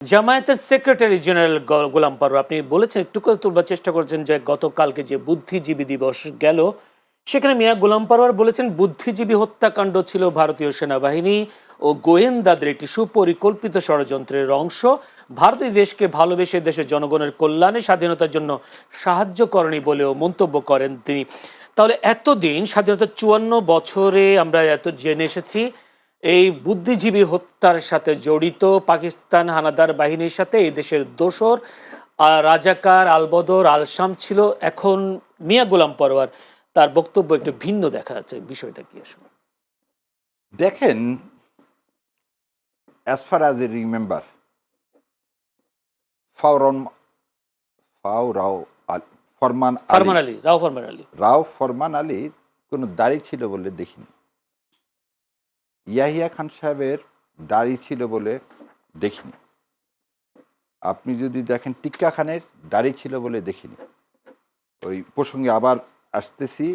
জামায়াতের secretary general গোলাম পারভেজ আপনি বলেছেন, একটু করে তুলবার চেষ্টা করেছেন যে গতকালকে যে বুদ্ধিজীবী দিবস গেল সেখানে মিয়া গোলাম পারভেজ বলেছেন বুদ্ধিজীবী হত্যাকাণ্ড ছিল ভারতীয় সেনাবাহিনী ও গোয়েন্দাদের একটি সুপরিকল্পিত ষড়যন্ত্রের অংশ। ভারত এই দেশকে ভালোবেসে দেশের জনগণের কল্যাণে স্বাধীনতার জন্য সাহায্য করেনি বলেও মন্তব্য করেন তিনি। তাহলে এতদিন স্বাধীনতার 54 বছরে আমরা এত জেনে এসেছি এই বুদ্ধিজীবী হত্যার সাথে জড়িত পাকিস্তান হানাদার বাহিনীর সাথে এই দেশের দোসর রাজাকার আলবদর আল শাম ছিল। এখন মিয়া গোলাম পরোয়ার তার বক্তব্য একটু ভিন্ন দেখা যাচ্ছে, বিষয়টা কি আসলে? দেখেন, as far as I remember, রাও ফরমান আলীর কোনো দাড়ি ছিল বলে দেখিনি। ইয়াহিয়া খান সাহেবের দাড়ি ছিল বলে দেখিনি। আপনি যদি দেখেন টিক্কা খানের দাড়ি ছিল বলে দেখিনি। ওই প্রসঙ্গে আবার আসতেছি,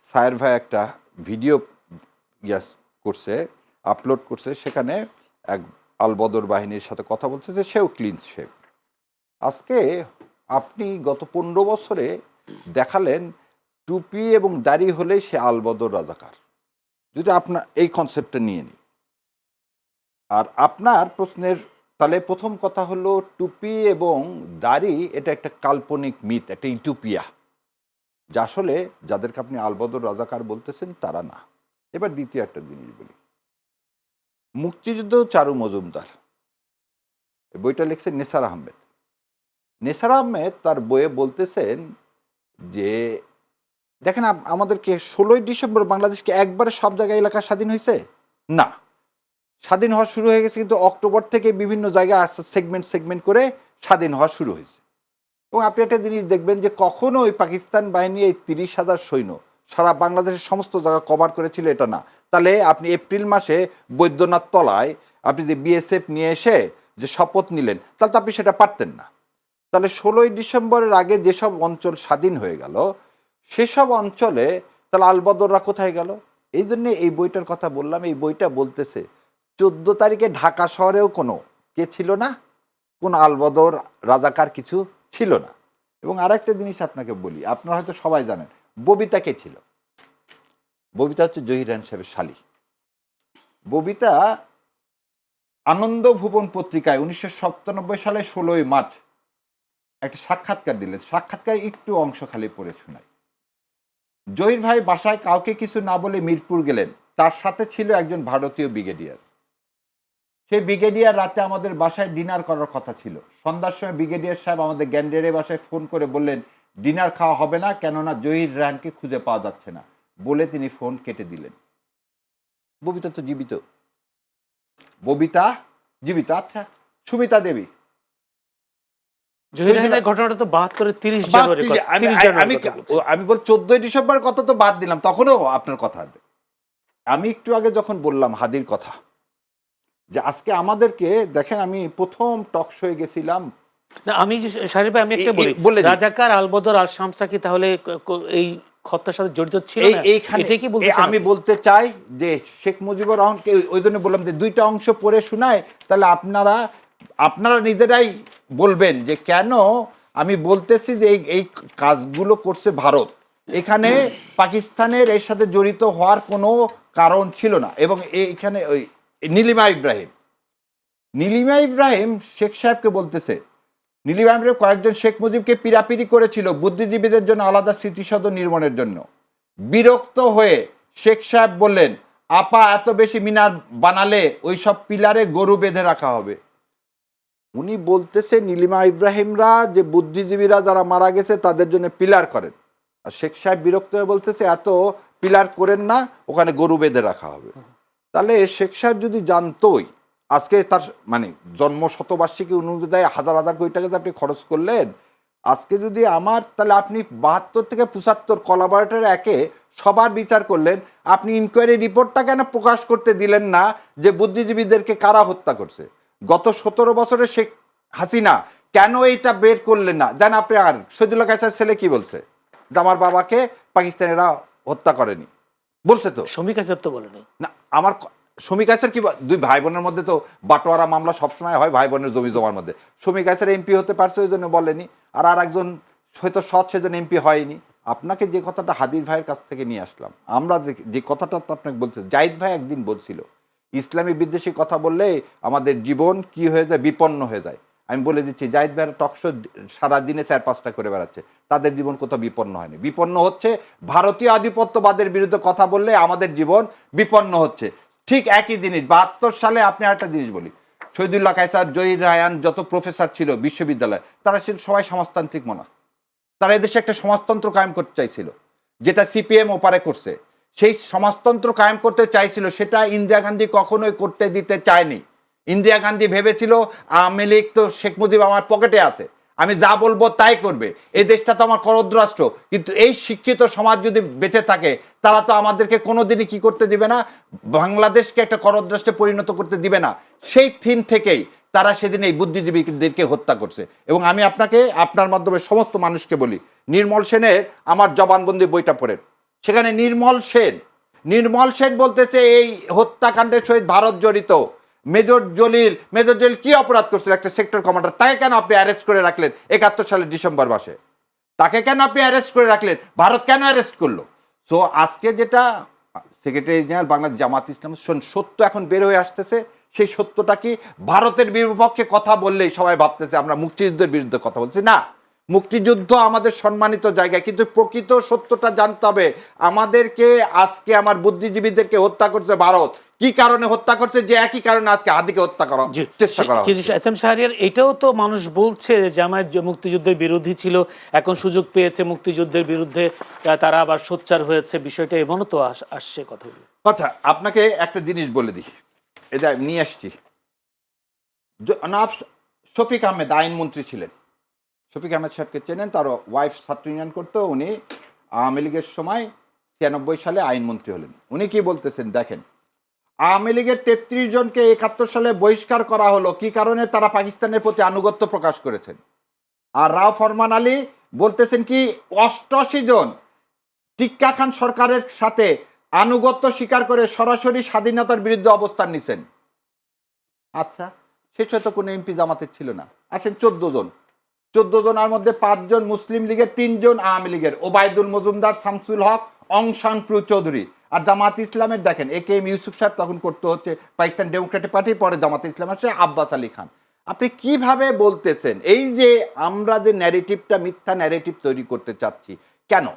সায়ের ভাই একটা ভিডিও করছে, আপলোড করছে, সেখানে এক আলবদর বাহিনীর সাথে কথা বলছে যে সেও ক্লিন শেভ। আজকে আপনি গত 15 বছরে দেখালেন টুপি এবং দাড়ি হলেই সে আলবদর রাজাকার। যদি আপনার এই কনসেপ্টটা নিয়ে নিই, আর আপনার প্রশ্নের তাহলে প্রথম কথা হলো টুপি এবং দাড়ি এটা একটা কাল্পনিক মিথ, একটা ইউটোপিয়া, যা আসলে যাদেরকে আপনি আলবদর রাজাকার বলতেছেন তারা না। এবার দ্বিতীয় একটা জিনিস বলি, মুক্তিযুদ্ধ চারু মজুমদার বইটা লিখছেন নেসার আহমেদ। নেসার আহমেদ তার বইয়ে বলতেছেন যে দেখেন আমাদেরকে 16ই ডিসেম্বর বাংলাদেশকে একবারে সব জায়গায় এলাকা স্বাধীন হয়েছে না, স্বাধীন হওয়া শুরু হয়ে গেছে, কিন্তু অক্টোবর থেকে বিভিন্ন জায়গায় সেগমেন্ট করে স্বাধীন হওয়া শুরু হয়েছে। এবং আপনি একটা জিনিস দেখবেন যে কখনো ওই পাকিস্তান বাহিনী এই 30,000 সৈন্য সারা বাংলাদেশের সমস্ত জায়গা কভার করেছিল এটা না। তাহলে আপনি এপ্রিল মাসে বৈদ্যনাথ তলায় আপনি যে বিএসএফ নিয়ে এসে যে শপথ নিলেন, তাহলে তো আপনি সেটা পারতেন না। তাহলে 16ই ডিসেম্বরের আগে যেসব অঞ্চল স্বাধীন হয়ে গেল সেসব অঞ্চলে তাহলে আলবদররা কোথায় গেল? এই জন্যে এই বইটার কথা বললাম। এই বইটা বলতেছে 14 তারিখে ঢাকা শহরেও কোনো কে ছিল না, কোন আলবদর রাজাকার কিছু ছিল না। এবং আরেকটা জিনিস আপনাকে বলি, আপনারা হয়তো সবাই জানেন ববিতা কে ছিল। ববিতা হচ্ছে জহির রায়হান সাহেবের শালী। ববিতা আনন্দ ভুবন পত্রিকায় 1997 সালে 16ই মার্চ একটা সাক্ষাৎকার দিলেন। সাক্ষাৎকারে একটু অংশ খালি পড়ে শোনাই। জহির ভাই বাসায় কাউকে কিছু না বলে মিরপুর গেলেন, তার সাথে ছিল একজন ভারতীয় ব্রিগেডিয়ার। সেই ব্রিগেডিয়ার রাতে আমাদের বাসায় ডিনার করার কথা ছিল। সন্ধ্যার সময় ব্রিগেডিয়ার সাহেব আমাদের গ্যান্ডেরের বাসায় ফোন করে বললেন ডিনার খাওয়া হবে না, কেননা জহির রায়হানকে খুঁজে পাওয়া যাচ্ছে না, বলে তিনি ফোন কেটে দিলেন। ববিতা তো জীবিত, ববিতা জীবিত। আচ্ছা, সুমিতা দেবী, ঘটনাটা তো 72 30 জানুয়ারি, আমি বল 14ই ডিসেম্বর কথা তো বাদ দিলাম, তখনও আপনার কথা। আমি একটু আগে যখন বললাম হাদির কথা, যে আজকে আমাদেরকে দেখেন, আমি প্রথম টক শোয়ে গেছিলাম না, আমি যে শাহরিয়ার ভাই আমি একটা বলি, রাজাকার আলবদর আল শামসা কি তাহলে এই হত্যার সাথে জড়িত ছিল না? এটাই কি বলতে আমি বলতে চাই যে শেখ মুজিবুর রহমানকে ওই জন্য বললাম যে দুইটা অংশ পড়ে শোনায়, তাহলে আপনারা নিজেরাই বলবেন যে কেন আমি বলতেছি যে এই কাজগুলো করছে ভারত। এখানে পাকিস্তানের এর সাথে জড়িত হওয়ার কোনো কারণ ছিল না। এবং এইখানে ওই নীলিমা ইব্রাহিম শেখ সাহেবকে বলতেছে, নীলিমা ইব্রাহিম কয়েকজন শেখ মুজিবকে পিরাপিরি করেছিল বুদ্ধিজীবীদের জন্য আলাদা স্মৃতিসৌধ নির্মাণের জন্য। বিরক্ত হয়ে শেখ সাহেব বললেন, আপা এত বেশি মিনার বানালে ওই সব পিলারে গরু বেঁধে রাখা হবে। উনি বলতেছে নীলিমা ইব্রাহিমরা যে বুদ্ধিজীবীরা যারা মারা গেছে তাদের জন্য পিলার করেন, আর শেখ সাহেব বিরক্ত হয়ে বলতেছে এত পিলার করেন না, ওখানে গরু বেঁধে রাখা হবে। তাহলে শেখ সাহেব যদি জানতোই, আজকে তার মানে জন্ম শতবার্ষিকী অনুযায়ী হাজার হাজার কোটি টাকা আপনি খরচ করলেন, আজকে যদি আমার, তাহলে আপনি 72 থেকে 75 কোলাবরেটর একে সবার বিচার করলেন, আপনি ইনকোয়ারি রিপোর্টটা কেন প্রকাশ করতে দিলেন না যে বুদ্ধিজীবীদেরকে কারা হত্যা করছে? গত 17 বছরে শেখ হাসিনা কেন এইটা বের করলেন না? জান আপনি, আর শহীদুল্লাহ কায়সার ছেলে কি বলছে যে আমার বাবাকে পাকিস্তানিরা হত্যা করেনি, বলছে তো। শমী কায়সার তো বলেনি। না, আমার শমী কায়সার কি দুই ভাই বোনের মধ্যে তো বাটোয়ারা মামলা সবসময় হয় ভাই বোনের জমি জমার মধ্যে। শমী কায়সার এমপি হতে পারছে ওই জন্য বলেনি, আর একজন হয়তো সৎ সেজন্য এমপি হয়নি। আপনাকে যে কথাটা হাদির ভাইয়ের কাছ থেকে নিয়ে আসলাম, আমরা যে কথাটা তো আপনাকে বলতে, জাহিদ ভাই একদিন বলছিল ইসলামী বিদ্বেষী কথা বললে আমাদের জীবন কি হয়ে যায়, বিপন্ন হয়ে যায়। আমি বলে দিচ্ছি, জাহিদ ভাইয়ের টকশো সারাদিনে 4-5টা করে বেড়াচ্ছে, তাদের জীবন কোথাও বিপন্ন হয়নি। বিপন্ন হচ্ছে ভারতীয় আধিপত্যবাদের বিরুদ্ধে কথা বললে আমাদের জীবন বিপন্ন হচ্ছে। ঠিক একই জিনিস 72 সালে, আপনি আরেকটা জিনিস বলি, শহীদুল্লাহ কায়সার, জহির রায়ান, যত প্রফেসর ছিল বিশ্ববিদ্যালয়ে, তারা ছিল সবাই সমাজতান্ত্রিক মনা। তারা এদেশে একটা সমাজতন্ত্র কায়েম করতে চাইছিল, যেটা সিপিএম ওপারে করছে। সেই সমাজতন্ত্র কায়েম করতে চাইছিল, সেটা ইন্দিরা গান্ধী কখনোই করতে দিতে চায়নি। ইন্দিরা গান্ধী ভেবেছিল আওয়ামী লীগ তো শেখ মুজিব আমার পকেটে আছে, আমি যা বলবো তাই করবে, এই দেশটা তো আমার করদ্রাষ্ট্র। কিন্তু এই শিক্ষিত সমাজ যদি বেঁচে থাকে, তারা তো আমাদেরকে কোনোদিনই কি করতে দিবে না, বাংলাদেশকে একটা করদ্রাষ্ট্রে পরিণত করতে দিবে না। সেই থিম থেকেই তারা সেদিন এই বুদ্ধিজীবীদেরকে হত্যা করছে। এবং আমি আপনাকে, আপনার মাধ্যমে সমস্ত মানুষকে বলি, নির্মল সেনের আমার জবানবন্দি বইটা পড়েন। সেখানে নির্মল সেন বলতেছে এই হত্যাকাণ্ডের সহিত ভারত জড়িত। মেজর জলিল কি অপরাধ করছিল, একটা সেক্টর কমান্ডার, তাকে কেন আপনি অ্যারেস্ট করে রাখলেন 71 সালের ডিসেম্বর মাসে? তাকে কেন আপনি অ্যারেস্ট করে রাখলেন? ভারত কেন অ্যারেস্ট করলো? সো আজকে যেটা সেক্রেটারি জেনারেল বাংলাদেশ জামাত ইসলাম, সত্য এখন বের হয়ে আসতেছে। সেই সত্যটা কি, ভারতের বিপক্ষে কথা বললেই সবাই ভাবতেছে আমরা মুক্তিযুদ্ধের বিরুদ্ধে কথা বলছি। না, মুক্তিযুদ্ধ আমাদের সম্মানিত জায়গায়, কিন্তু প্রকৃত সত্যটা জানতে হবে আমাদেরকে। আজকে আমার বুদ্ধিজীবীদেরকে হত্যা করছে ভারত, কি কারণে হত্যা করছে? যে একই কারণে আজকে হাদিকে হত্যা করা চেষ্টা করা হচ্ছে। এস এম শাহরিয়ার, এটাও তো মানুষ বলছে যে জামায়াত মুক্তিযুদ্ধের বিরোধী ছিল, এখন সুযোগ পেয়েছে মুক্তিযুদ্ধের বিরুদ্ধে, তারা আবার সোচ্চার হয়েছে, বিষয়টা এমনও তো আসছে কথাগুলো। আপনাকে একটা জিনিস বলে দিই, এটা নিয়ে আসছি। জনাব শফিক আহমেদ আইনমন্ত্রী ছিলেন, শফিক আহমেদ সাহেবকে চেনেন, তার ওয়াইফ ছাত্র ইউনিয়ন করতো। উনি আওয়ামী লীগের সময় 96 সালে আইনমন্ত্রী হলেন। উনি কি বলতেছেন দেখেন, আওয়ামী লীগের 33 জনকে 71 সালে বহিষ্কার করা হলো কি কারণে? তারা পাকিস্তানের প্রতি আনুগত্য প্রকাশ করেছেন। আর রাও ফরমান আলী বলতেছেন কি 88 জন টিক্কা খান সরকারের সাথে আনুগত্য স্বীকার করে সরাসরি স্বাধীনতার বিরুদ্ধে অবস্থান নিছেন। আচ্ছা, শেষ হয়তো কোনো এমপি জামাতের ছিল না, আছেন 14 জনের মধ্যে 5 জন মুসলিম লীগের, 3 জন আওয়ামী লীগের, ওবায়দুল মজুমদার, শামসুল হক, অংশান প্রু চৌধুরী। আর জামাত ইসলামের দেখেন এম ইউসুফ সাহেব, তখন করতে হচ্ছে পাকিস্তান ডেমোক্রেটিক পার্টি, পরে জামাত ইসলাম আছে আব্বাস আলী খান। আপনি কিভাবে বলতেছেন? এই যে আমরা যে ন্যারেটিভটা, মিথ্যা ন্যারেটিভ তৈরি করতে চাচ্ছি, কেন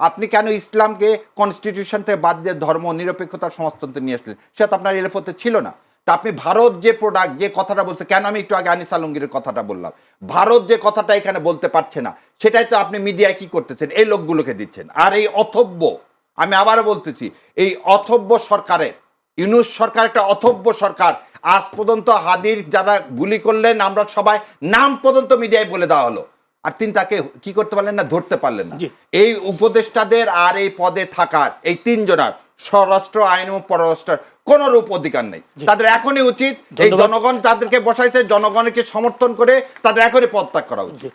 আপনি কেন ইসলামকে কনস্টিটিউশন থেকে বাদ দিয়ে ধর্ম নিরপেক্ষতার সমাজতন্ত্রে নিয়ে আসলেন? সেটা তো আপনার এলএফতে ছিল না। তা আপনি ভারত যে প্রোডাক্ট, যে কথাটা বলছে, কেন আমি একটু আগে আনিস আলমগীরের কথাটা বললাম, ভারত যে কথাটা এখানে বলতে পারছে না, সেটাই তো আপনি মিডিয়ায় কি করতেছেন, এই লোকগুলোকে দিচ্ছেন। আর এই অথব্য, আমি আবারও বলতেছি, এই অথব্য সরকারের, ইউনূস সরকার একটা অথব্য সরকার। আজ পর্যন্ত হাদির যারা গুলি করলেন, আমরা সবাই নাম পর্যন্ত মিডিয়ায় বলে দেওয়া হলো, আর তিনি তাকে কি করতে পারলেন না, ধরতে পারলেন না। এই উপদেষ্টাদের আর এই পদে থাকার এই 3 জনের স্বরাষ্ট্র আইন ও পররাষ্ট্র কোন রূপ অধিকার নেই। তাদের এখনই উচিত, এই জনগণ তাদেরকে বসাইছে, জনগণকে সমর্থন করে তাদের এখনই পদত্যাগ করা উচিত।